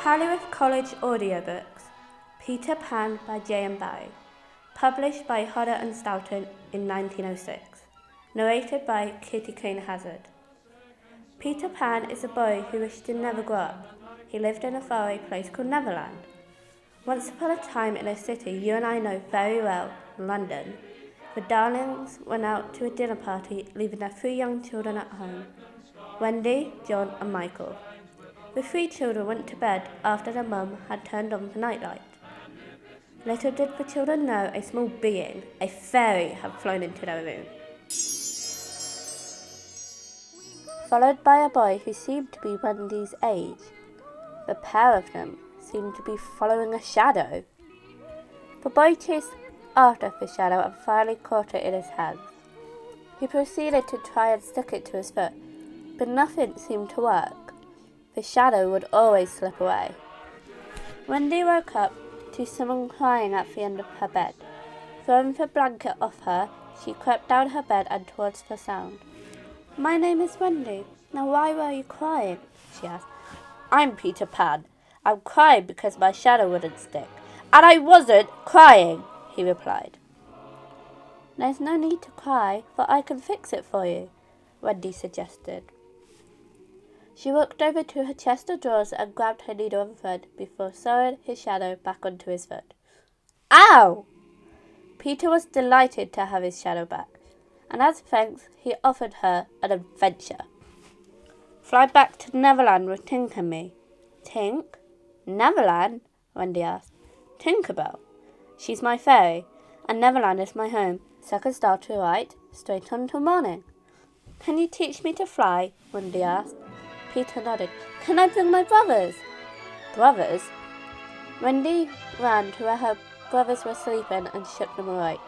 Calworth College Audiobooks, Peter Pan by J.M. Barrie, published by Hodder and Stoughton in 1906, narrated by Kitty Kane Hazard. Peter Pan is a boy who wished to never grow up. He lived in a faraway place called Neverland. Once upon a time in a city you and I know very well, London, the darlings went out to a dinner party, leaving their 3 young children at home, Wendy, John and Michael. The 3 children went to bed after their mum had turned on the nightlight. Little did the children know a small being, a fairy, had flown into their room, followed by a boy who seemed to be Wendy's age. The pair of them seemed to be following a shadow. The boy chased after the shadow and finally caught it in his hands. He proceeded to try and stick it to his foot, but nothing seemed to work. The shadow would always slip away. Wendy woke up to someone crying at the end of her bed. Throwing the blanket off her, she crept down her bed and towards the sound. "My name is Wendy. Now why were you crying?" she asked. "I'm Peter Pan. I'm crying because my shadow wouldn't stick." "And I wasn't crying," he replied. "There's no need to cry, for I can fix it for you," Wendy suggested. She walked over to her chest of drawers and grabbed her needle and thread before sewing his shadow back onto his foot. Ow! Peter was delighted to have his shadow back, and as thanks, he offered her an adventure. "Fly back to Neverland with Tink and me." "Tink? Neverland?" Wendy asked. "Tinkerbell. She's my fairy, and Neverland is my home. Second star to right, straight on till morning." "Can you teach me to fly?" Wendy asked. Peter nodded. "Can I bring my brothers?" "Brothers?" Wendy ran to where her brothers were sleeping and shook them awake.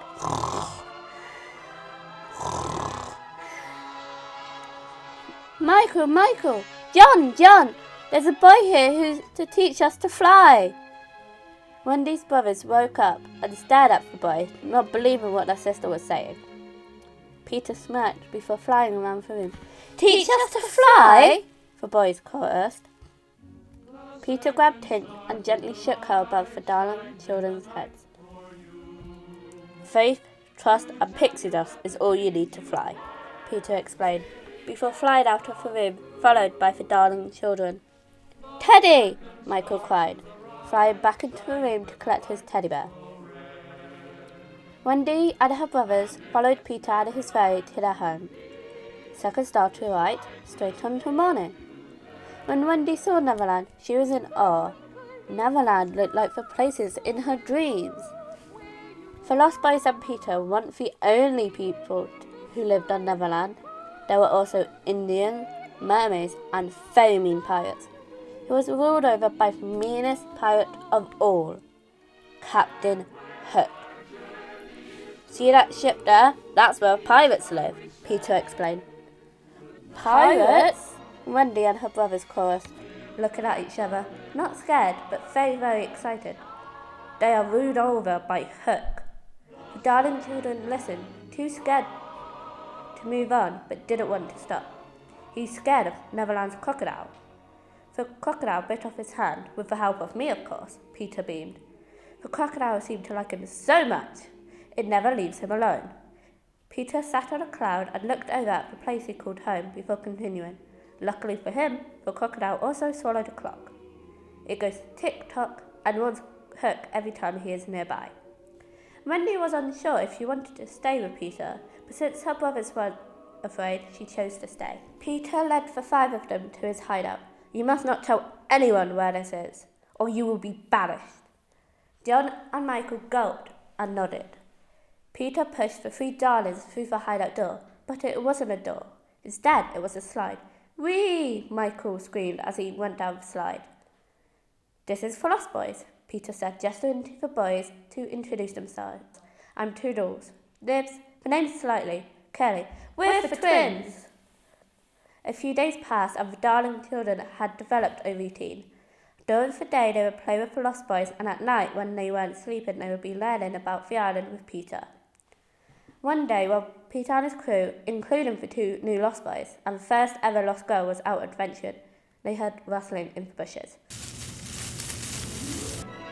Michael! John! There's a boy here who's to teach us to fly!" Wendy's brothers woke up and stared at the boy, not believing what their sister was saying. Peter smirked before flying around the room. "Teach us to fly?" the boys chorused. Peter grabbed Tink and gently shook her above the darling children's heads. "Faith, trust and pixie dust is all you need to fly," Peter explained, before flying out of the room, followed by the darling children. "Teddy!" Michael cried, flying back into the room to collect his teddy bear. Wendy and her brothers followed Peter and his fairy to their home. Second star to right, straight on till morning. When Wendy saw Neverland, she was in awe. Neverland looked like the places in her dreams. The Lost Boys and Peter weren't the only people who lived on Neverland. There were also Indians, mermaids, and very mean pirates, who was ruled over by the meanest pirate of all, Captain Hook. "See that ship there? That's where pirates live," Peter explained. "Pirates?" Wendy and her brothers chorused, looking at each other, not scared, but very, very excited. "They are ruled over by Hook." The darling children listened, too scared to move on, but didn't want to stop. "He's scared of Neverland's crocodile." "The crocodile bit off his hand, with the help of me, of course," Peter beamed. "The crocodile seemed to like him so much, it never leaves him alone." Peter sat on a cloud and looked over at the place he called home before continuing. Luckily for him, the crocodile also swallowed a clock. It goes tick-tock and warns Hook every time he is nearby. Wendy was unsure if she wanted to stay with Peter, but since her brothers weren't afraid, she chose to stay. Peter led the 5 of them to his hideout. "You must not tell anyone where this is, or you will be banished." John and Michael gulped and nodded. Peter pushed the 3 darlings through the hideout door, but it wasn't a door. Instead, it was a slide. "Whee!" Michael screamed as he went down the slide. "This is for Lost Boys," Peter said, gesturing to the boys to introduce themselves. "I'm Toodles. Nibs, the name's slightly. Kelly. We're the twins." A few days passed and the darling children had developed a routine. During the day they would play with the Lost Boys, and at night when they weren't sleeping they would be learning about the island with Peter. One day, while Peter and his crew, including the 2 new Lost Boys and the first ever Lost Girl, was out adventuring, they heard rustling in the bushes.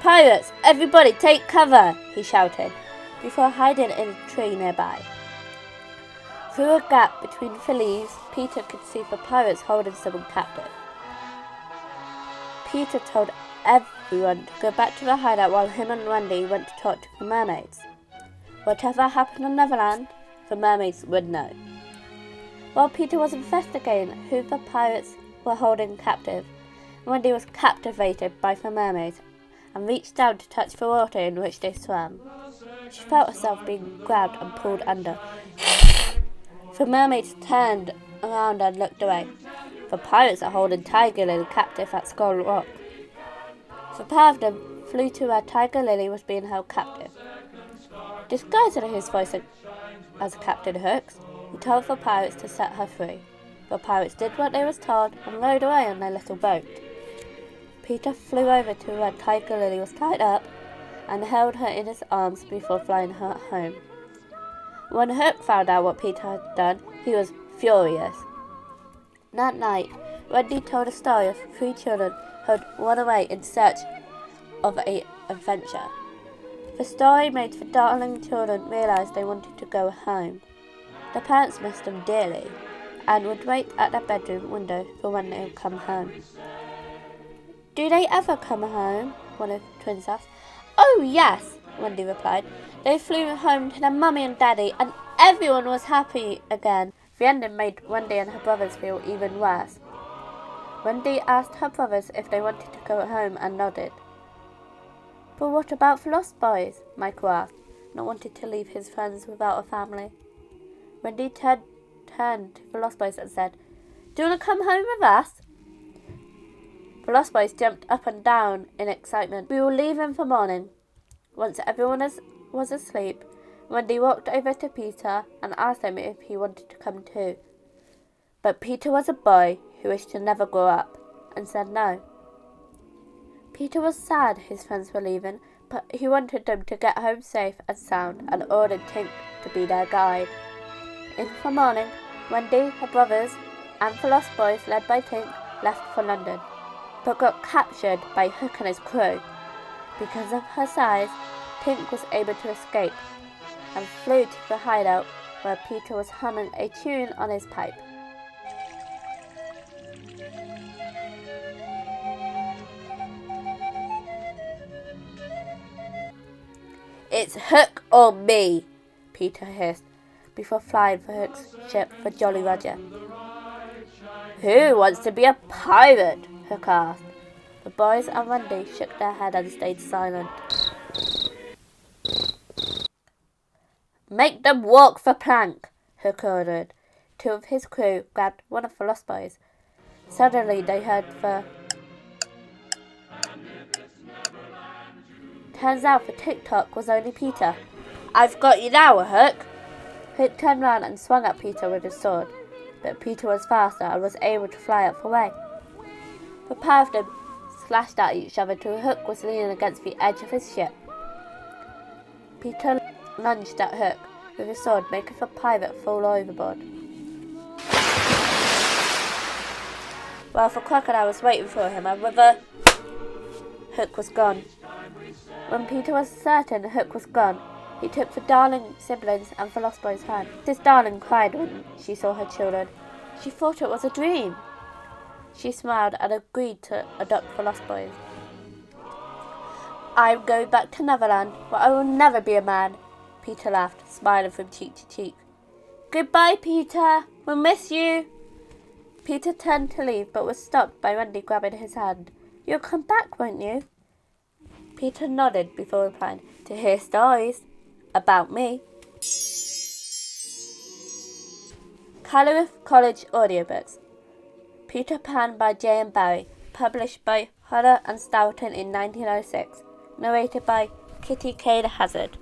Pirates! Everybody take cover! He shouted, before hiding in a tree nearby. Through a gap between the leaves, Peter could see the pirates holding someone captive. Peter told everyone to go back to the hideout while him and Wendy went to talk to the mermaids. Whatever happened on Neverland, the mermaids would know. While Peter was investigating who the pirates were holding captive, Wendy was captivated by the mermaids and reached down to touch the water in which they swam. She felt herself being grabbed and pulled under. The mermaids turned around and looked away. The pirates are holding Tiger Lily captive at Skull Rock. The pair of them flew to where Tiger Lily was being held captive. Disguising his voice as Captain Hooks, he told the pirates to set her free. The pirates did what they was told and rowed away on their little boat. Peter flew over to where Tiger Lily was tied up and held her in his arms before flying her home. When Hook found out what Peter had done, he was furious. That night, Wendy told a story of 3 children who had run away in search of an adventure. The story made the darling children realise they wanted to go home. The parents missed them dearly and would wait at their bedroom window for when they would come home. "Do they ever come home?" one of the twins asked. "Oh yes," Wendy replied. "They flew home to their mummy and daddy and everyone was happy again." The ending made Wendy and her brothers feel even worse. Wendy asked her brothers if they wanted to go home and nodded. "But what about the Lost Boys?" Michael asked, not wanting to leave his friends without a family. Wendy turned to the Lost Boys and said, "Do you want to come home with us?" The Lost Boys jumped up and down in excitement. "We will leave in the morning." Once everyone was asleep, Wendy walked over to Peter and asked him if he wanted to come too. But Peter was a boy who wished to never grow up and said no. Peter was sad his friends were leaving, but he wanted them to get home safe and sound and ordered Tink to be their guide. In the morning, Wendy, her brothers, and the Lost Boys led by Tink left for London, but got captured by Hook and his crew. Because of her size, Tink was able to escape and flew to the hideout where Peter was humming a tune on his pipe. "It's Hook or me," Peter hissed, before flying for Hook's ship for Jolly Roger. "Who wants to be a pirate?" Hook asked. The boys and Wendy shook their head and stayed silent. "Make them walk the plank," Hook ordered. 2 of his crew grabbed one of the Lost Boys. Suddenly they heard the... Turns out the tick-tock was only Peter. "I've got you now, Hook." Hook turned round and swung at Peter with his sword, but Peter was faster and was able to fly up the way. The pair of them slashed at each other till Hook was leaning against the edge of his ship. Peter lunged at Hook with his sword, making the pirate fall overboard. While the crocodile was waiting for him, and with a... Hook was gone. When Peter was certain Hook was gone, he took the darling siblings and the Lost Boy's hand. His darling cried when she saw her children. She thought it was a dream. She smiled and agreed to adopt the Lost Boys. "I'm going back to Neverland, where I will never be a man," Peter laughed, smiling from cheek to cheek. "Goodbye, Peter. We'll miss you." Peter turned to leave, but was stopped by Wendy grabbing his hand. "You'll come back, won't you?" Peter nodded before replying, "To hear stories about me." Calworth College Audiobooks. Peter Pan by J.M. Barrie, published by Hodder and Stoughton in 1906, narrated by Kitty Kane Hazard.